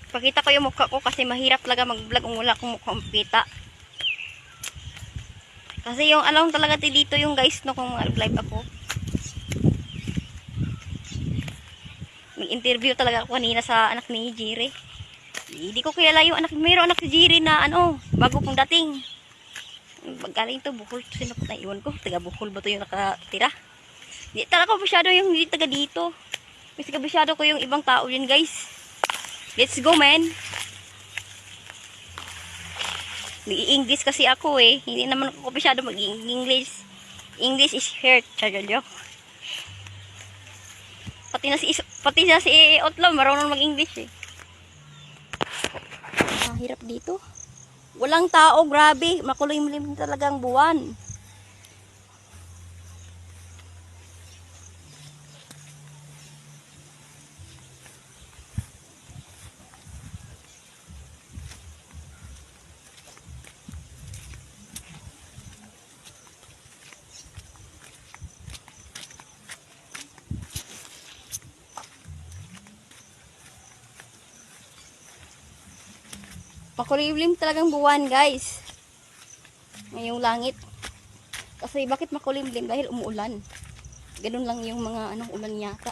Pakita ko yung mukha ko kasi mahirap talaga mag-vlog kung wala akong mukha makita. Kasi yung alam talaga dito yung guys no kung live ako. Nag-interview talaga ako kanina sa anak ni Jiri. Hindi ko kilala yung anak, mayroon anak si Jiri na bago pong dating. Galing to Bohol, sino po na iwan ko? Taga Bohol ba to yung nakatira? Hindi talaga masyado yung hindi taga dito. Kasi kabisyado ko yung ibang tao din guys. Let's go man. Nag-i-English kasi ako eh. Hindi naman ako masyado mag-English. English is hurt. Chadyo. Pati na si Otlo marunong mag-English eh. Hirap dito. Walang tao, grabe. Makulimlim talagang buwan. Makulimlim talagang buwan, guys. Ngayong langit. Kasi bakit makulimlim? Dahil umuulan. Ganun lang yung mga ulan yata.